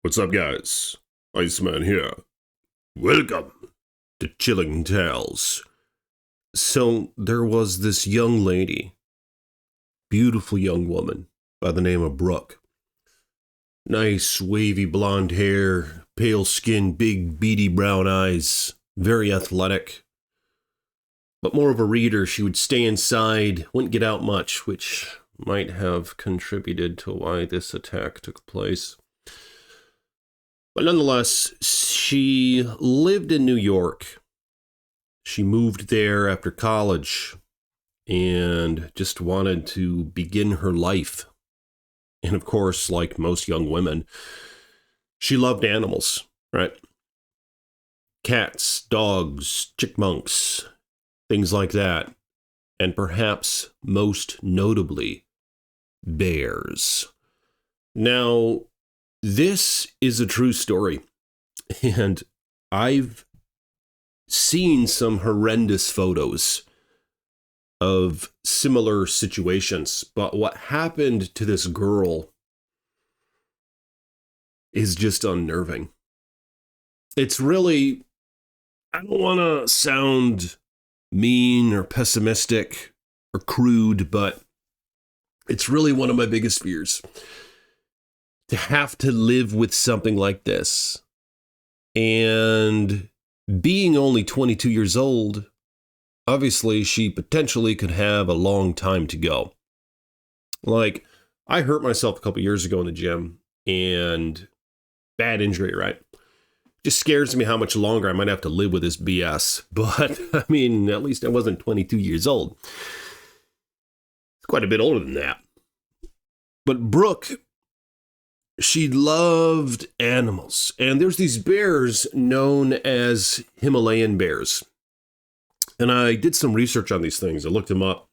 What's up, guys? Iceman here. Welcome to Chilling Tales. So, there was this young lady, beautiful young woman by the name of Brooke. Nice, wavy blonde hair, pale skin, big, beady brown eyes, very athletic. But more of a reader, she would stay inside, wouldn't get out much, which might have contributed to why this attack took place. But nonetheless, she lived in New York. She moved there after college and just wanted to begin her life. And of course, like most young women, she loved animals, right? Cats, dogs, chickmunks, things like that. And perhaps most notably, bears. Now, this is a true story, and I've seen some horrendous photos of similar situations, but what happened to this girl is just unnerving. It's really, I don't want to sound mean or pessimistic or crude, but it's really one of my biggest fears. To have to live with something like this. And being only 22 years old, obviously she potentially could have a long time to go. Like, I hurt myself a couple years ago in the gym, and bad injury, right? Just scares me how much longer I might have to live with this BS. But, I mean, at least I wasn't 22 years old. It's quite a bit older than that. But Brooke, she loved animals, and there's these bears known as Himalayan bears. And I did some research on these things. I looked them up.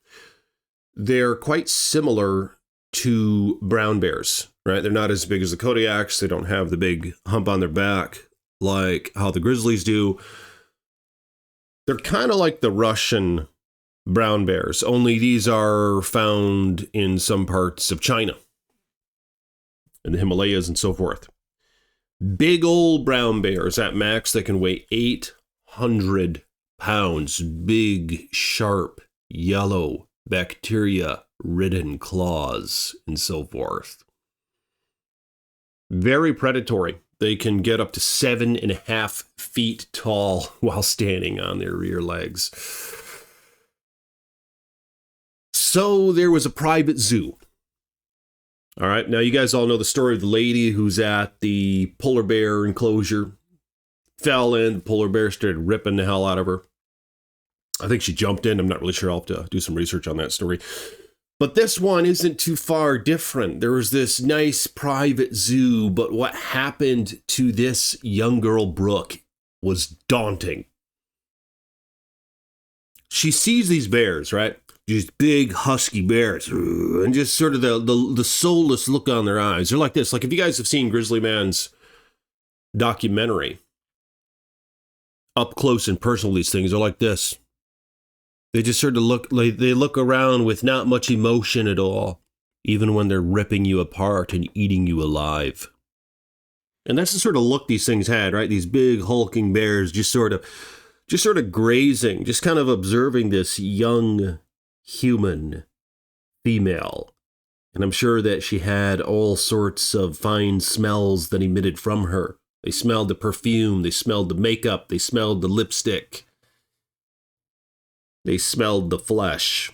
They're quite similar to brown bears, right? They're not as big as the Kodiaks. They don't have the big hump on their back like how the grizzlies do. They're kind of like the Russian brown bears, only these are found in some parts of China and the Himalayas and so forth. Big old brown bears at max that can weigh 800 pounds. Big, sharp, yellow, bacteria-ridden claws and so forth. Very predatory. They can get up to 7.5 feet tall while standing on their rear legs. So there was a private zoo. All right, now you guys all know the story of the lady who's at the polar bear enclosure, fell in, the polar bear started ripping the hell out of her. I think she jumped in. I'm not really sure. I'll have to do some research on that story. But this one isn't too far different. There was this nice private zoo, but what happened to this young girl, Brooke, was daunting. She sees these bears, right? These big husky bears, and just sort of the soulless look on their eyes. They're like this. Like if you guys have seen Grizzly Man's documentary, up close and personal, these things are like this. They just sort of look like they look around with not much emotion at all, even when they're ripping you apart and eating you alive. And that's the sort of look these things had, right? These big hulking bears just sort of grazing, just kind of observing this young human female. And I'm sure that she had all sorts of fine smells that emitted from her. They smelled the perfume, they smelled the makeup, they smelled the lipstick, they smelled the flesh.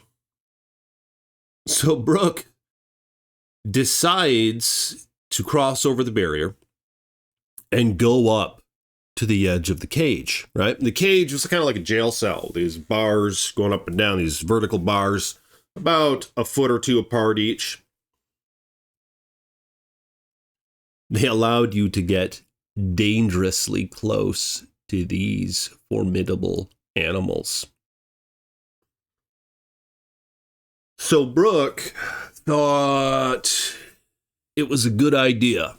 So Brooke decides to cross over the barrier and go up to the edge of the cage, right? The cage was kind of like a jail cell. These bars going up and down, these vertical bars, about a foot or two apart each. They allowed you to get dangerously close to these formidable animals. So Brooke thought it was a good idea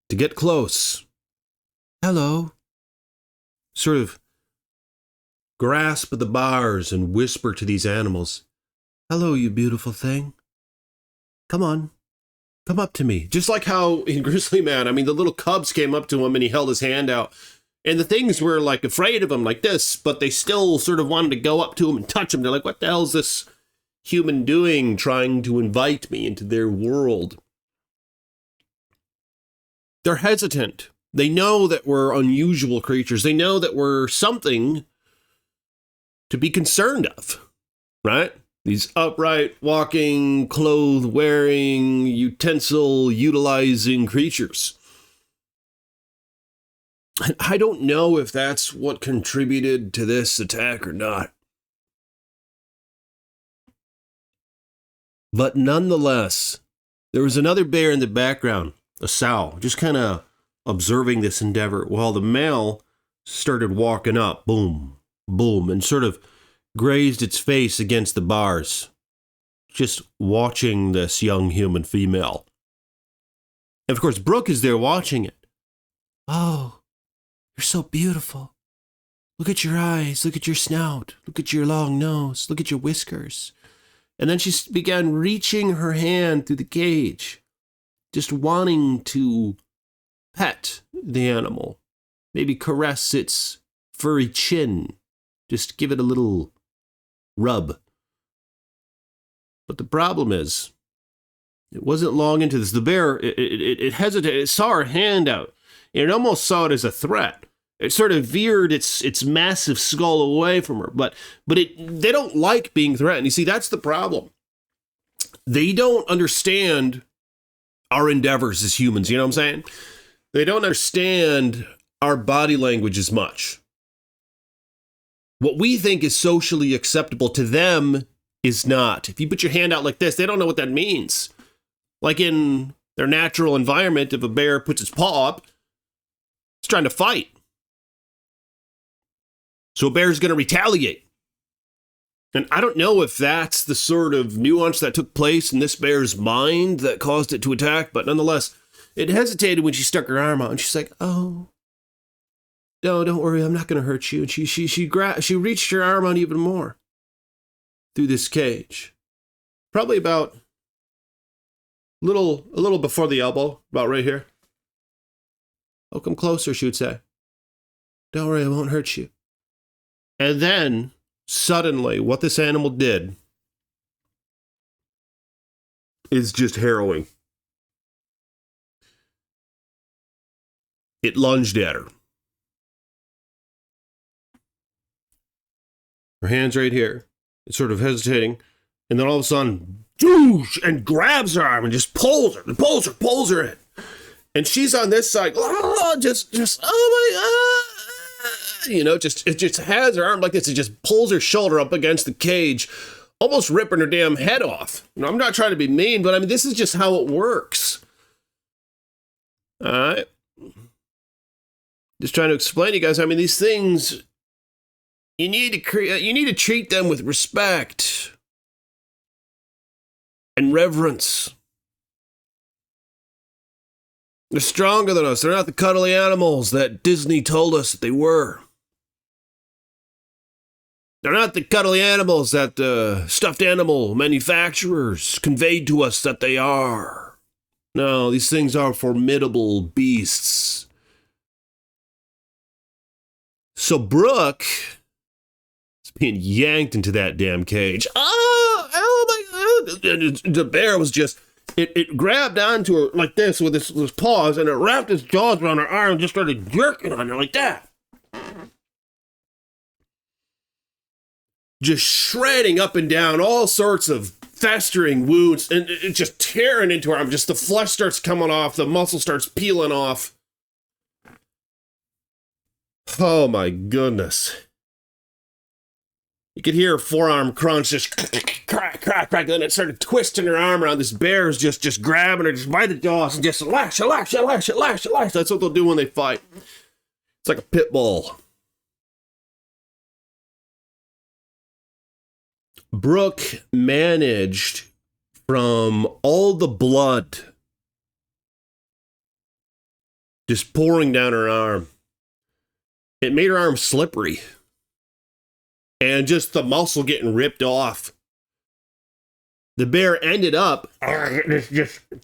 to get close. Hello. Sort of grasp at the bars and whisper to these animals, hello, you beautiful thing. Come on. Come up to me. Just like how in Grizzly Man, I mean, the little cubs came up to him and he held his hand out. And the things were like afraid of him like this, but they still sort of wanted to go up to him and touch him. They're like, what the hell is this human doing trying to invite me into their world? They're hesitant. They know that we're unusual creatures. They know that we're something to be concerned of, right? These upright, walking, clothes-wearing, utensil-utilizing creatures. I don't know if that's what contributed to this attack or not. But nonetheless, there was another bear in the background, a sow, just kind of observing this endeavor while the male started walking up, boom, boom, and sort of grazed its face against the bars, just watching this young human female. And of course, Brooke is there watching it. Oh, you're so beautiful. Look at your eyes, look at your snout, look at your long nose, look at your whiskers. And then she began reaching her hand through the cage, just wanting to pet the animal, maybe caress its furry chin, just give it a little rub. But the problem is, it wasn't long into this. The bear, it hesitated, it saw her hand out, and it almost saw it as a threat. It sort of veered its massive skull away from her, but they don't like being threatened. You see, that's the problem. They don't understand our endeavors as humans, you know what I'm saying? They don't understand our body language as much. What we think is socially acceptable to them is not. If you put your hand out like this, they don't know what that means. Like in their natural environment, if a bear puts its paw up, it's trying to fight. So a bear's going to retaliate. And I don't know if that's the sort of nuance that took place in this bear's mind that caused it to attack, but nonetheless, it hesitated when she stuck her arm out, and she's like, oh, no, don't worry, I'm not going to hurt you. And she reached her arm out even more through this cage. Probably about a little before the elbow, about right here. Oh, come closer, she would say. Don't worry, I won't hurt you. And then, suddenly, what this animal did is just harrowing. It lunged at her. Her hand's right here. It's sort of hesitating. And then all of a sudden, doosh, and grabs her arm and just pulls her in. And she's on this side, oh, just, oh my God. You know, it just has her arm like this. It just pulls her shoulder up against the cage, almost ripping her damn head off. You know, I'm not trying to be mean, but I mean, this is just how it works. All right. Just trying to explain to you guys. I mean, these things, you need to treat them with respect and reverence. They're stronger than us. They're not the cuddly animals that Disney told us that they were. They're not the cuddly animals that stuffed animal manufacturers conveyed to us that they are. No, these things are formidable beasts. So Brooke is being yanked into that damn cage. Oh my God. And the bear was just, it grabbed onto her like this with its paws, and it wrapped its jaws around her arm and just started jerking on her like that. Just shredding up and down all sorts of festering wounds, and it's just tearing into her arm. Just the flesh starts coming off, the muscle starts peeling off. Oh my goodness. You could hear her forearm crunch, just crack, crack, crack. Then it started twisting her arm around. This bear's just grabbing her, just by the jaws, and just lash. That's what they'll do when they fight. It's like a pit bull. Brooke managed, from all the blood just pouring down her arm, it made her arm slippery. And just the muscle getting ripped off. the bear ended up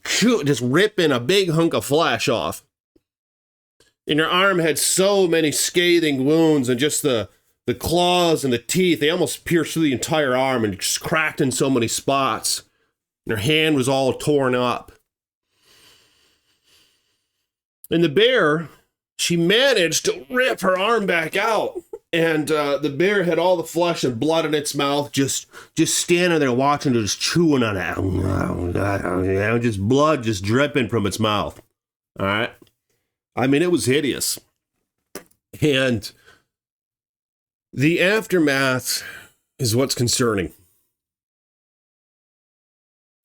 just ripping a big hunk of flesh off. And her arm had so many scathing wounds, and just the claws and the teeth, they almost pierced through the entire arm and just cracked in so many spots. And her hand was all torn up. And the bear, she managed to rip her arm back out. And the bear had all the flesh and blood in its mouth, just standing there watching it, just chewing on it. Just blood just dripping from its mouth. All right? I mean, it was hideous. And the aftermath is what's concerning.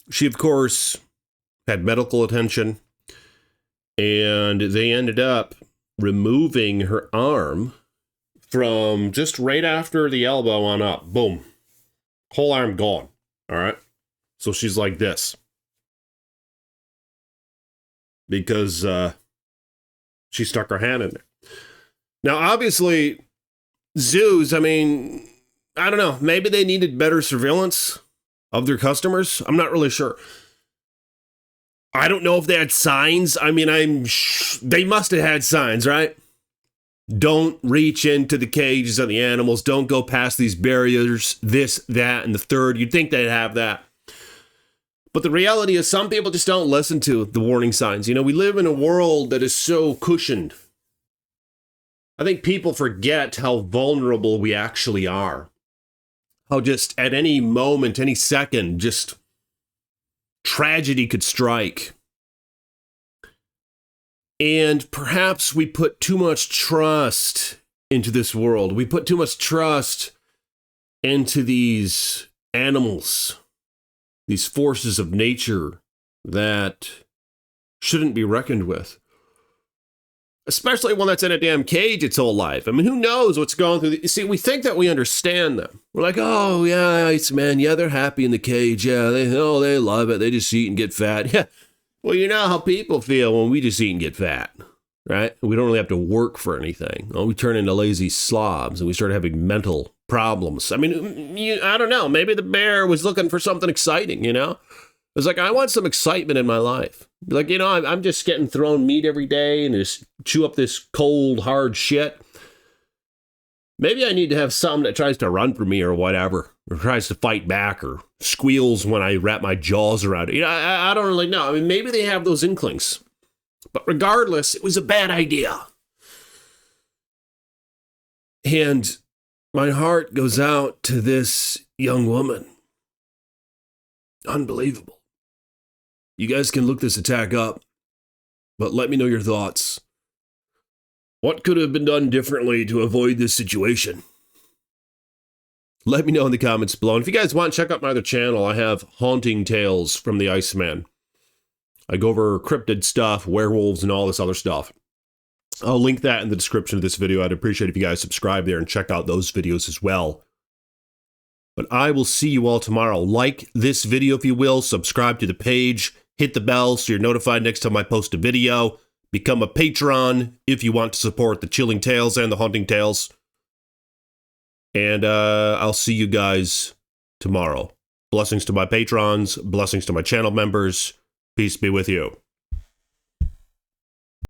She, of course, had medical attention, and they ended up removing her arm from just right after the elbow on up. Boom. Whole arm gone. All right? So she's like this. Because she stuck her hand in there. Now, obviously, zoos, I mean, I don't know. Maybe they needed better surveillance of their customers. I'm not really sure. I don't know if they had signs. I mean, they must have had signs, right? Don't reach into the cages of the animals. Don't go past these barriers, this, that, and the third. You'd think they'd have that. But the reality is some people just don't listen to the warning signs. You know, we live in a world that is so cushioned. I think people forget how vulnerable we actually are. How just at any moment, any second, just tragedy could strike. And perhaps we put too much trust into this world. We put too much trust into these animals, these forces of nature that shouldn't be reckoned with. Especially one that's in a damn cage its whole life. I mean, who knows what's going through? See, we think that we understand them. We're like, oh, yeah, it's man, yeah, they're happy in the cage. Yeah, they love it. They just eat and get fat. Yeah. Well, you know how people feel when we just eat and get fat, right? We don't really have to work for anything. We turn into lazy slobs and we start having mental problems. I mean, I don't know. Maybe the bear was looking for something exciting, you know? It was like, I want some excitement in my life. Like, you know, I'm just getting thrown meat every day and just chew up this cold, hard shit. Maybe I need to have something that tries to run for me or whatever, or tries to fight back or squeals when I wrap my jaws around it. You know, I don't really know. I mean, maybe they have those inklings. But regardless, it was a bad idea. And my heart goes out to this young woman. Unbelievable. You guys can look this attack up, but let me know your thoughts. What could have been done differently to avoid this situation? Let me know in the comments below. And if you guys want, check out my other channel. I have Haunting Tales from the Iceman. I go over cryptid stuff, werewolves, and all this other stuff. I'll link that in the description of this video. I'd appreciate if you guys subscribe there and check out those videos as well. But I will see you all tomorrow. Like this video if you will. Subscribe to the page. Hit the bell so you're notified next time I post a video. Become a patron if you want to support the Chilling Tales and the Haunting Tales. And I'll see you guys tomorrow. Blessings to my patrons. Blessings to my channel members. Peace be with you.